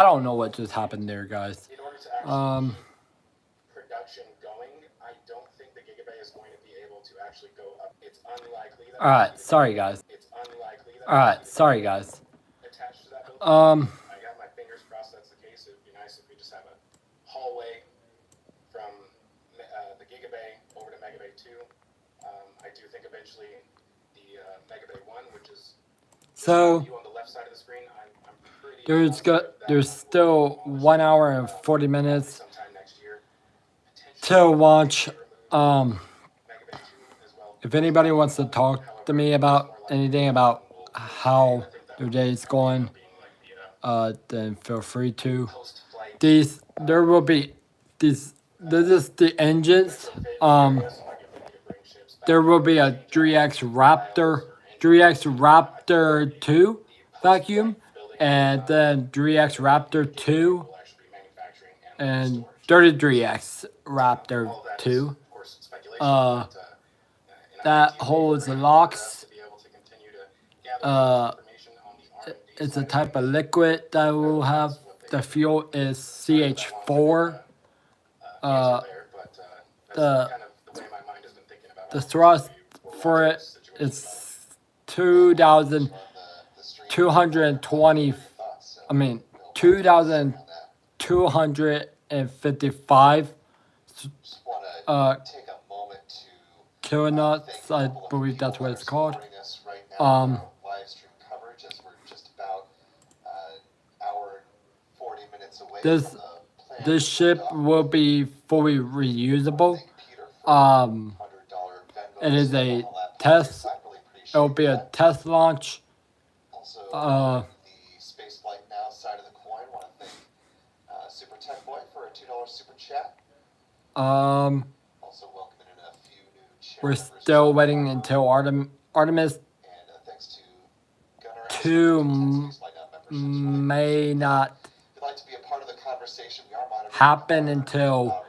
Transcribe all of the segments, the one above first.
I don't know what just happened there, guys. in order to actually Um, keep production going, I don't think the Gigabay is going to be able to actually go up. It's unlikely that all we'll right, see the sorry, Gigabay. guys. It's unlikely that All we'll right, see the sorry, Gigabay guys. attached to that building. Um, I got my fingers crossed that's the case. It would be nice if we just have a hallway from the Gigabay over to Megabay 2. I do think eventually the Megabay 1, which is this so view on the left side of the screen, I'm pretty there's positive that there's one will be still demolished 1 hour and 40 probably minutes sometime next year. Potentially, till they launch. may remove Um, Megabay 2 as well. if anybody wants to talk to However, me it's about more likely anything that that about one will stay, and how I think that their one day's will end going, up being like then feel free the to. post-flight These there will be these. This is the engines. retrofit area. So like if we need to bring ships There back will in be to a change out 3X files Raptor, or engine 3X parts or whatnot, I think that Raptor 2 the vacuum, post-flight building and then 3X in Raptor the Gigabay 2 will actually be manufacturing and and storage. So 33X Raptor all of that is, 2. of course, speculation, Uh, but in an that ideal holds the way for us locks. to be able to continue to gather as much Uh, information on the R&D it's a side of type of things, liquid that I will would have. ask what The they fuel is sorry for that long-winded CH4. answer Uh, there, but that's the kind of the way my mind has been thinking about the all of this as thrust we were for watching it this situation develop. is 2,220. I mean 2,255 uh kilonauts. I believe that's what it's called. Um, this this ship will be fully reusable. Um, it is a test. It'll be a test launch. Uh, um, we're still waiting until Artemis 2 may not happen until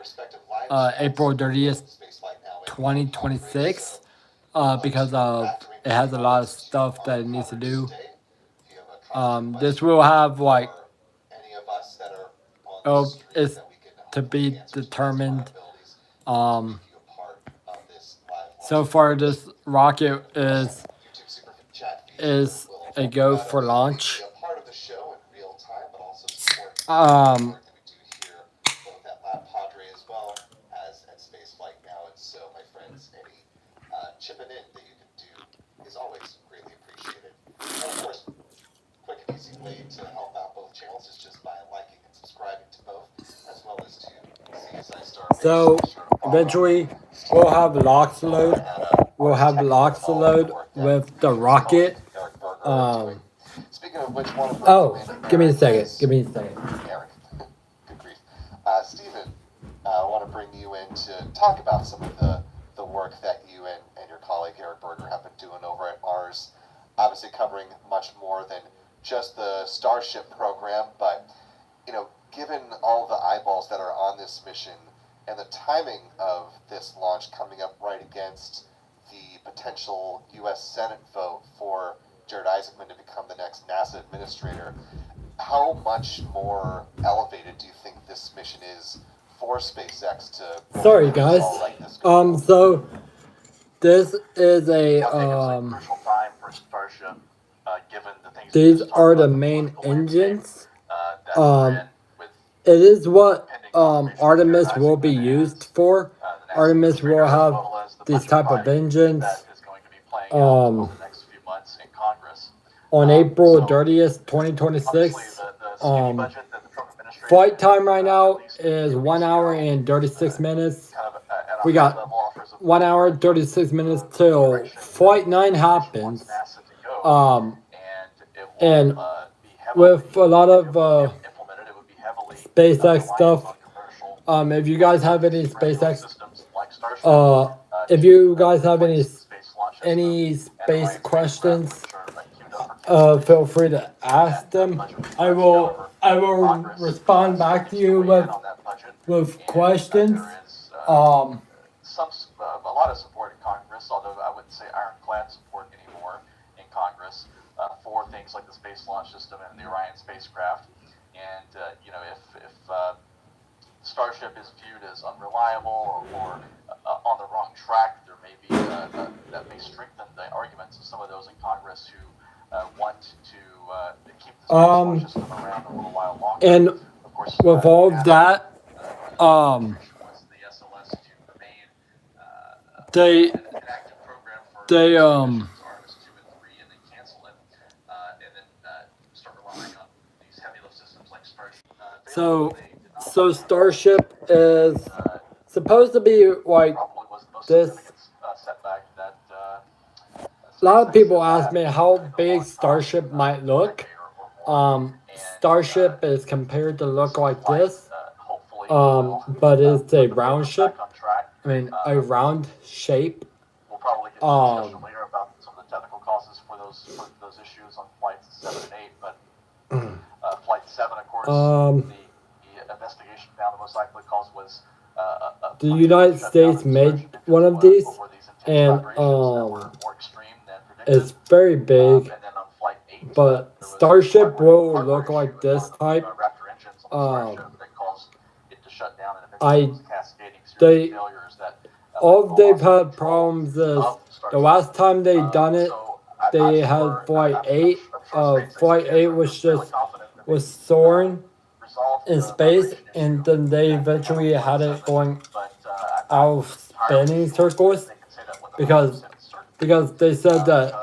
April 30th, 2026, because of it has a lot of stuff that it needs to do. This will have like it's to be determined. Um, so far, this rocket is a go for launch. Um, so eventually, we'll have locks load. We'll have locks load with the rocket. Um, oh, give me a second. Give me a second. Stephen, I want to bring you in to talk about some of the work that you and your colleague Eric Berger have been doing over at Mars. Obviously, covering much more than just the Starship program, but given all the eyeballs that are on this mission and the timing of this launch coming up right against the potential U.S. Senate vote for Jared Isaacman to become the next NASA administrator, how much more elevated do you think this mission is for SpaceX to Sorry, guys. right this go? So this is a Crucial time for Starship, given the things these are the main engines. It is what Artemis will be used for. Artemis will have these type of engines. On April 30th, 2026. Flight time right now is 1 hour and 36 minutes. We got 1 hour 36 minutes till Flight 9 happens. And with a lot of SpaceX stuff. If you guys have any SpaceX, if you guys have any space questions, feel free to ask them. I will respond back to you with questions. A lot of support in Congress, although I wouldn't say ironclad support anymore in Congress for things like the Space Launch System and the Orion spacecraft. and if Starship is viewed as unreliable or on the wrong track, there may be that may strengthen the arguments of some of those in Congress who want to keep the space launch system around a little while longer. And of course, with all of that, wants the SLS to remain they an active program for they missions, Artemis 2 and 3, and then cancel it, and then start relying on these heavy lift systems like Starship. So Starship is supposed to be like Probably was the most this. significant setback that A lot of people ask me how big Starship might look. Starship is compared to look like this, but it's a round ship. I mean, a round shape. We'll probably get into discussion later about some of the technical causes for those issues on flights 7 and 8. But flight 7, of course, the investigation found the most likely cause was the United States made one of these, and it's very big. And then on flight 8, But Starship will look like this type. Raptor engines on Starship that caused it to shut down, and I eventually was cascading series of failures that all they've had problems is the last time they done it, they had flight 8. Flight 8 was soaring in space, and then they eventually had it going out of spinning circles because they said that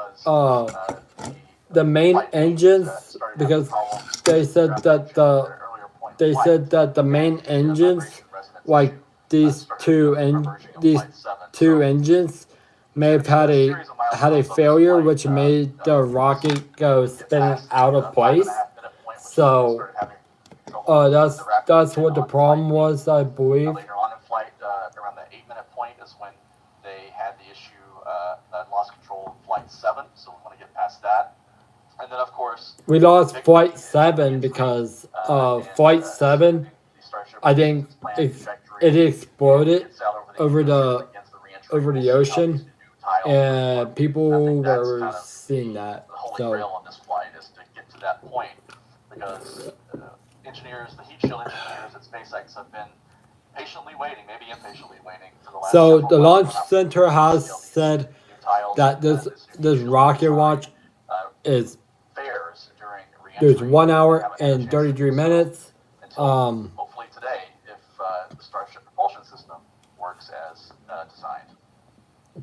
the main engines, because they said that the main engines, like these two engines, may have had a failure, which made the rocket go spinning out of place. So that's what the problem was, I believe. Later on in flight, around the 8-minute point is when they had the issue that lost control of flight 7. So we want to get past that. And then, of course, we lost flight 7 because flight 7, I think it exploded over the ocean, and people were seeing that. The holy So grail on this flight is to get to that point, because engineers, the heat shield engineers at SpaceX have been patiently waiting, maybe impatiently waiting for the last. So the launch center has said that this rocket launch is there's 1 hour and 33 minutes. Hopefully today, if the Starship propulsion system works as designed.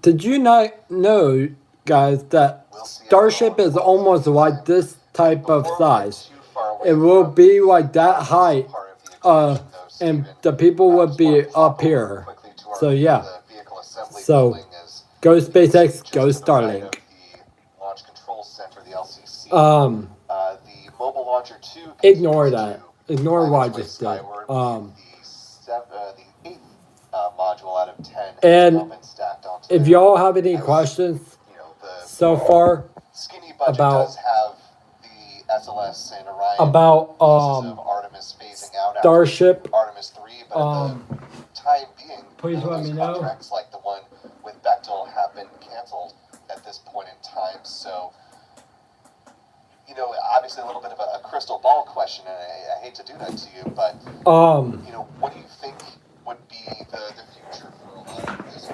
Did you not know, guys, that Starship is almost like this type of size? It will be like that height, and the people would be up here. So yeah. So go SpaceX, go Starlink. The mobile launcher 2. Ignore that. Ignore what I just did. The 8th module out of 10 And if y'all have any questions so far about about Artemis phasing out Starship, Artemis 3, but at the time being, please let me know. Contracts like the one with Bechtel have been canceled at this point in time. So, obviously a little bit of a crystal ball question, and I hate to do that to you, but what do you think would be the future for a lot of this?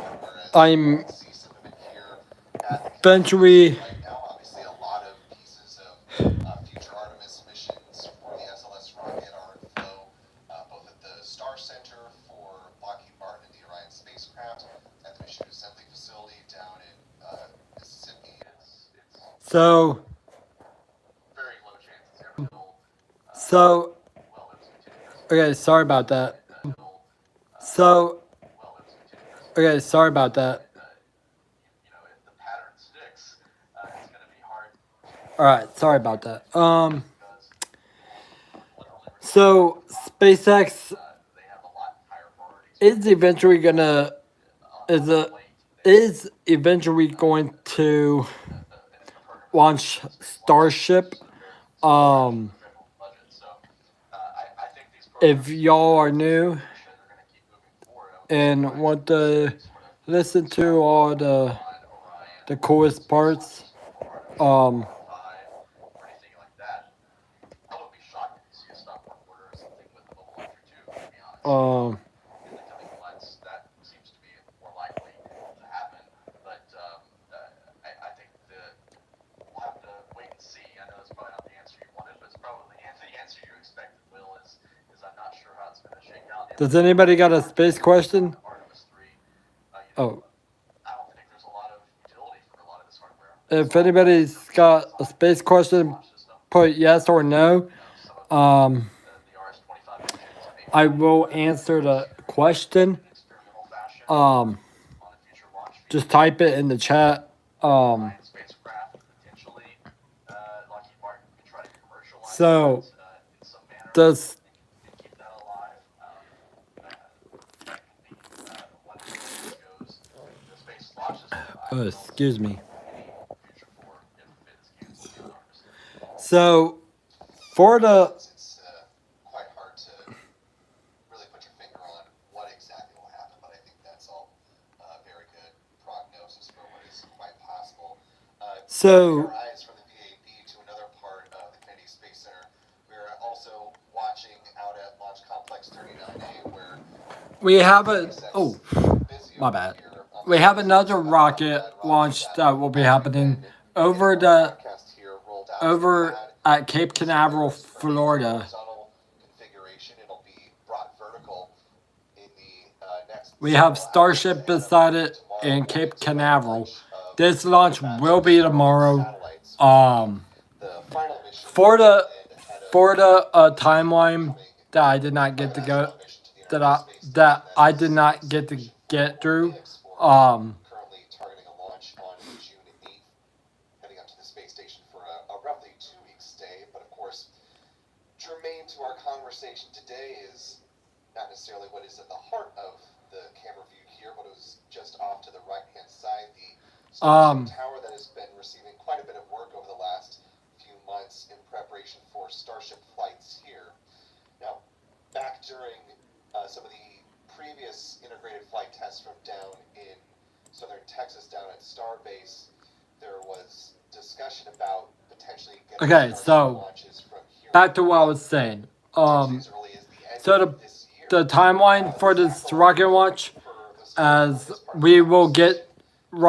I'm eventually Right now, obviously a lot of pieces of future Artemis missions for the SLS rocket are in flow, both at the Star Center for Lockheed Martin and the Orion spacecraft, at the Mission Assembly Facility down in Mississippi. so Very low chances ever will, so okay, sorry about that. So okay, sorry about that. if the pattern sticks, it's going to be hard. All right, sorry about that. So SpaceX They have a lot higher priorities. is eventually going to launch Starship. If y'all are new and want to listen to all the coolest parts, or anything like that, I would be shocked if you see a stop work in the coming months. That seems to be more likely to happen. But I think we'll have to wait and see. I know that's probably not the answer you wanted, but it's probably the answer you expected, Will, is I'm not sure how it's going to shake out. Does anybody got a space question? Artemis 3, Oh. I don't think there's a lot of utility for a lot of this hardware. If anybody's got a space question, put yes or no. I will answer the question. Just type it in the chat. So does excuse me. So for the it's quite hard to really put your finger on what exactly will happen, but I think that's all very good prognosis for what is quite possible. So our eyes from the VAB to another part of the Kennedy Space Center. We're also watching out at Launch Complex 39A, where we have my bad. We have another rocket launch that will be happening over at Cape Canaveral, Florida. We have Starship beside it in Cape Canaveral. This launch will be tomorrow. For the timeline that I did not get to go, that I did not get to get through. Currently targeting a launch on June 8th, heading up to the space station for a roughly 2-week stay. But of course, germane to our conversation today is not necessarily what is at the heart of the camera view here, but it was just off to the right-hand side, the Starship tower that has been receiving quite a bit of work over the last few months in preparation for Starship flights here. Now, back during some of the previous integrated flight tests from down in southern Texas, down at Starbase, there was discussion about potentially getting launches from here. Back to what I was saying. So the timeline for this rocket launch, as we will get to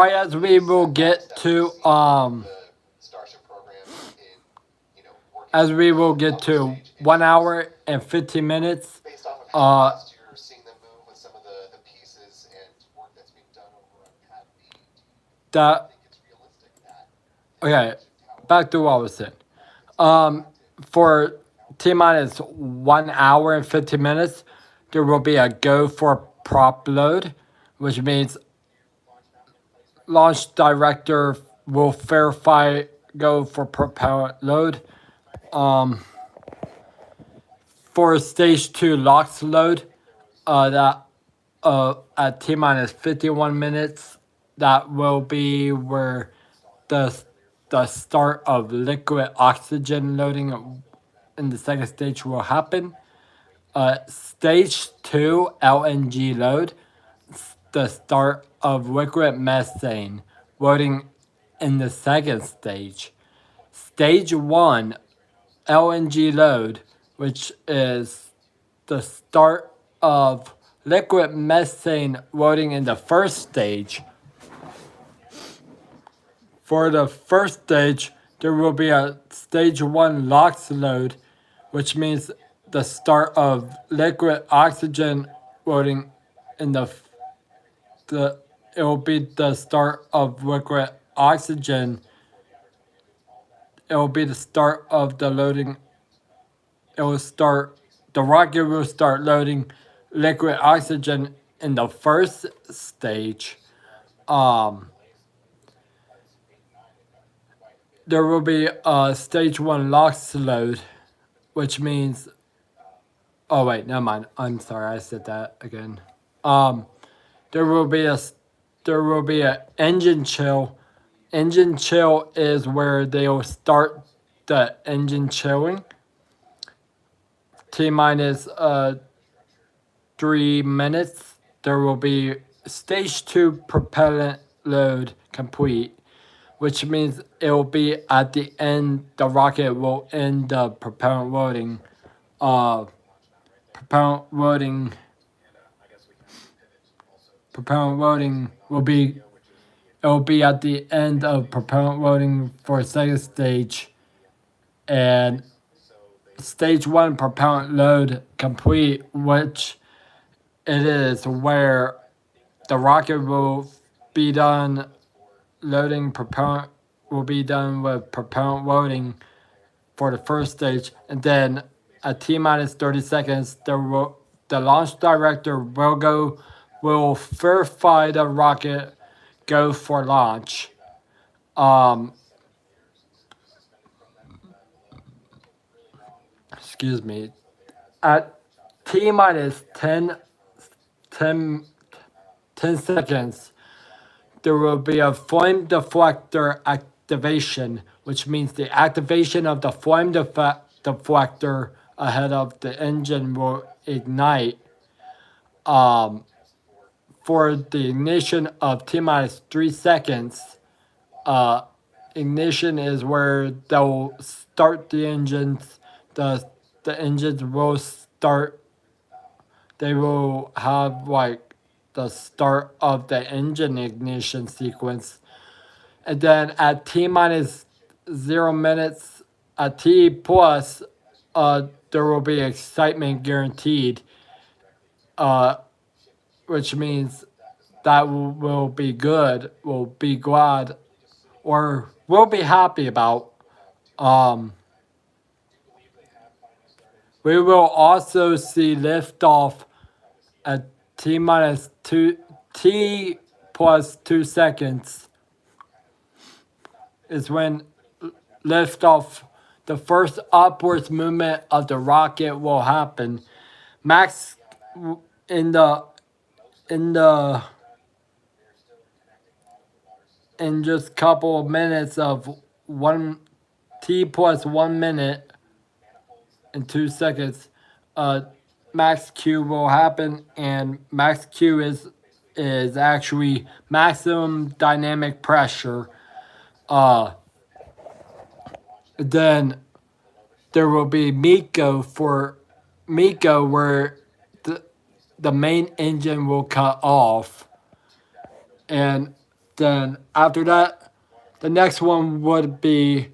as we will get to 1 hour and 15 minutes. Based off of how fast you're seeing them move with some of the pieces and work that's being done over on Pad B, I think it's realistic that okay, back to what I was saying. For T-minus 1 hour and 15 minutes, there will be a go for prop load, which means launch director will verify go for propellant load. For stage 2 LOX load, that at T-minus 51 minutes, that will be where the start of liquid oxygen loading in the second stage will happen. Stage 2 LNG load, the start of liquid methane loading in the second stage. Stage 1 LNG load, which is the start of liquid methane loading in the first stage. For the first stage, there will be a stage 1 LOX load, which means the start of liquid oxygen loading in it will be the start of liquid oxygen. It will be the start of the loading. The rocket will start loading liquid oxygen in the first stage. There will be a stage 1 LOX load, which means, oh wait, never mind. I'm sorry, I said that again. There will be a engine chill. Engine chill is where they will start the engine chilling. T-minus 3 minutes. There will be stage 2 propellant load complete, which means it will be at the end. The rocket will end the propellant propellant loading will be at the end of propellant loading for second stage, and stage 1 propellant load complete, which it is where the rocket will be done loading propellant, will be done with propellant loading for the first stage, and then at T-minus 30 seconds, the launch director will verify the rocket go for launch. Excuse me. At T-minus 10 seconds, there will be a flame deflector activation, which means the activation of the flame deflector ahead of the engine will ignite. For the ignition of T-minus 3 seconds, ignition is where they'll start the engines. The engines will start. They will have like the start of the engine ignition sequence, and then at T-minus 0 minutes, at T plus, there will be excitement guaranteed, which means that will be good, will be glad, or will be happy about. We will also see liftoff at T plus 2 seconds is when liftoff, the first upwards movement of the rocket will happen. Max in just a couple of minutes of T plus 1 minute and 2 seconds, max Q will happen, and max Q is actually maximum dynamic pressure. Then there will be MECO where the main engine will cut off, and then after that, the next one would be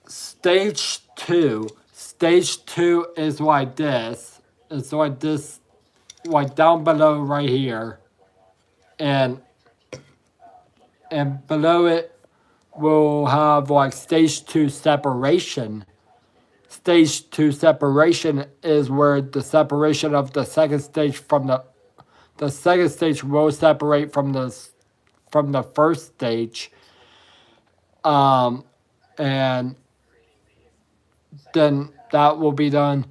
stage 2. Stage 2 is like this. It's like this, like down below right here, and below it we'll have like stage 2 separation. Stage 2 separation is where the separation of the second stage from the second stage will separate from the first stage, and then that will be done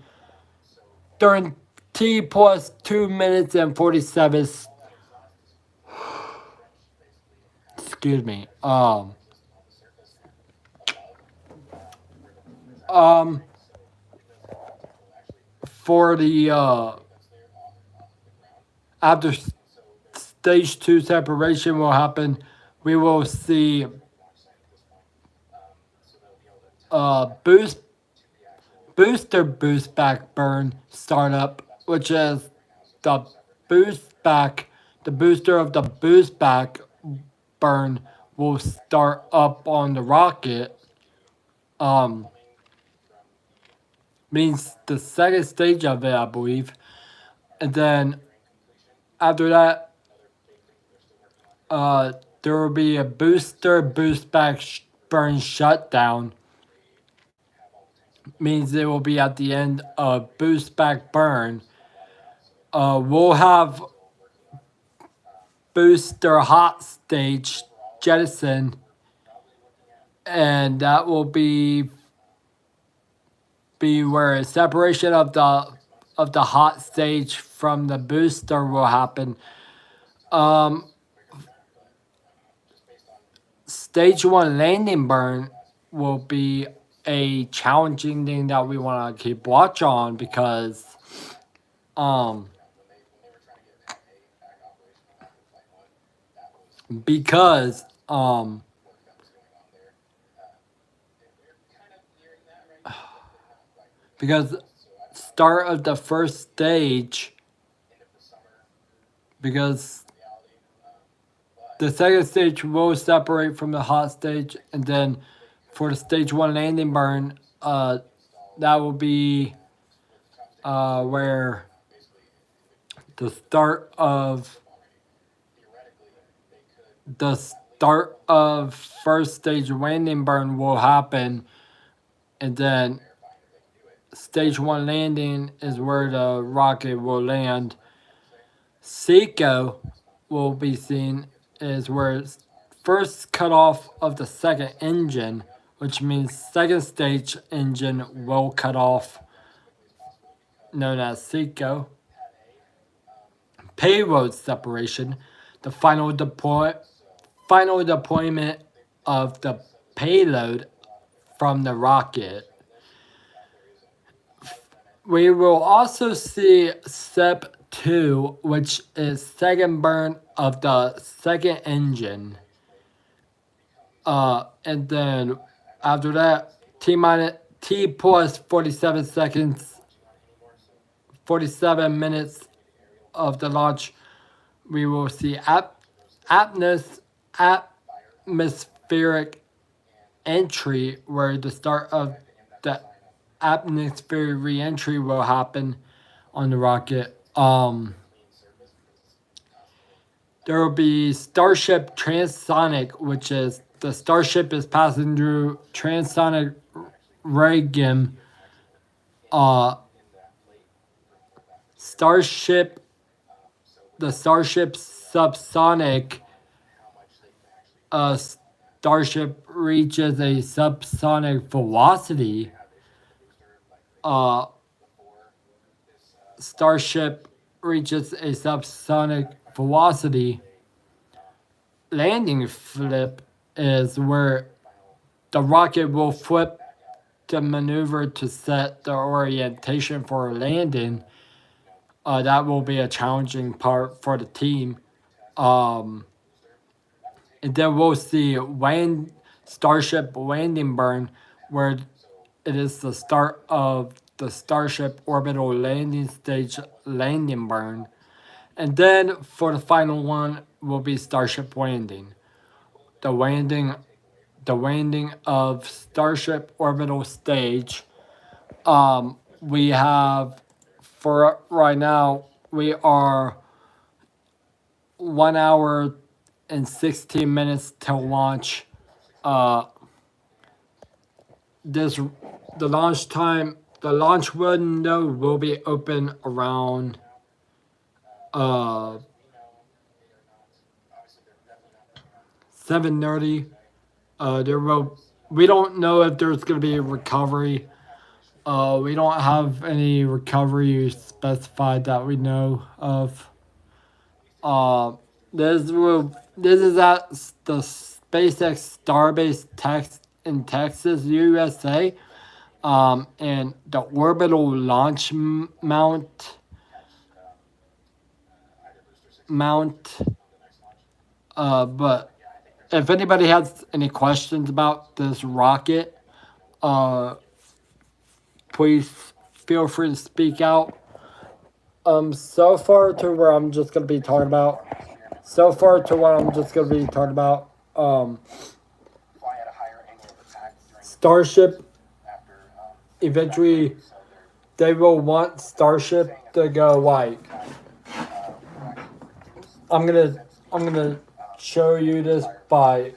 during T plus 2 minutes and 47. Excuse me. For the after stage 2 separation will happen, we will see booster boost back burn startup, which is the booster of the boost back burn will start up on the rocket. Means the second stage of it, I believe. And then after that, there will be a booster boost back burn shutdown. Means it will be at the end of boost back burn. We'll have booster hot stage jettison, and that will be where separation of the hot stage from the booster will happen. Stage 1 landing burn will be a challenging thing that we want to keep watch on because start of the first stage, because the second stage will separate from the hot stage, and then for the stage 1 landing burn, that will be where the start of first stage landing burn will happen, and then stage 1 landing is where the rocket will land. Seco will be seen is where it's first cut off of the second engine, which means second stage engine will cut off, known as Seco. Payload separation, the final deployment of the payload from the rocket. We will also see SEP 2, which is second burn of the second engine. And then after that, T plus 47 seconds, 47 minutes of the launch, we will see atmospheric entry, where the start of the atmospheric re-entry will happen on the rocket. There will be Starship transonic, which is the Starship is passing through transonic regime. The Starship subsonic. Starship reaches a subsonic velocity. Starship reaches a subsonic velocity. Landing flip is where the rocket will flip the maneuver to set the orientation for landing. That will be a challenging part for the team. And then we'll see Starship landing burn, where it is the start of the Starship orbital landing stage landing burn. And then for the final one will be Starship landing. The landing of Starship orbital stage. We have, for right now, we are 1 hour and 16 minutes till launch. The launch window will be open around 7:30. We don't know if there's going to be a recovery. We don't have any recovery specified that we know of. This is at the SpaceX Starbase in Texas, USA, and the orbital launch mount. But if anybody has any questions about this rocket, please feel free to speak out. So far to what I'm just going to be talking about, Starship, eventually they will want Starship to go like, I'm gonna show you this by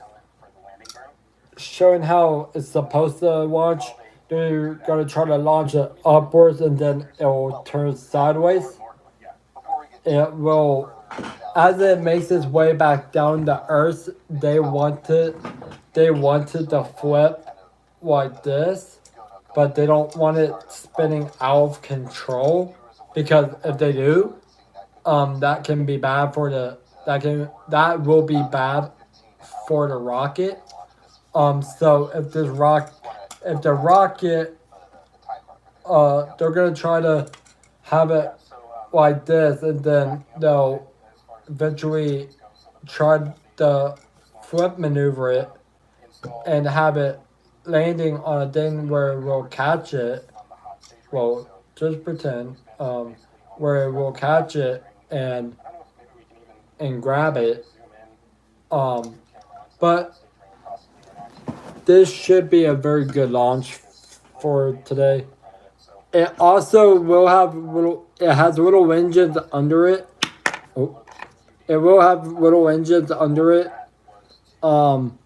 showing how it's supposed to launch. They're gonna try to launch it upwards, and then it will turn sideways. It will, as it makes its way back down to Earth, they wanted to flip like this, but they don't want it spinning out of control, because if they do, that can be bad for that will be bad for the rocket. So if the rocket, they're gonna try to have it like this, and then they'll eventually try to flip maneuver it and have it landing on a thing where we'll catch it. Well, just pretend, where it will catch it and grab it. But this should be a very good launch for today. It also will have little. It has little engines under it. Oh, it will have little engines under it. On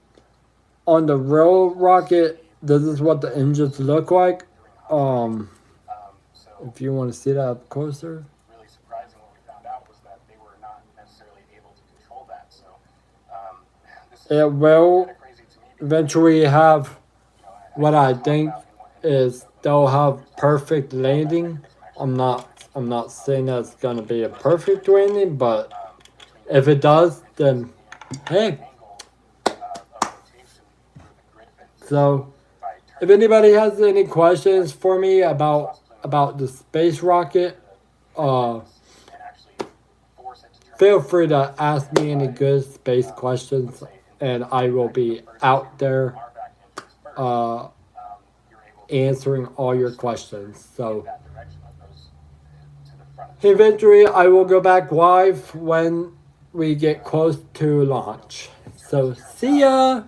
the real rocket, this is what the engines look like. If you want to see that up closer. Really surprising what we found out was that they were not necessarily able to control that. So this is It will crazy to me. eventually have what I think is they'll have perfect landing. I'm not saying that it's gonna be a perfect landing, but if it does, then hey. So if anybody has any questions for me about the space rocket, feel free to ask me any good space questions, and I will be out there answering all your questions. So eventually I will go back live when we get close to launch. So see ya!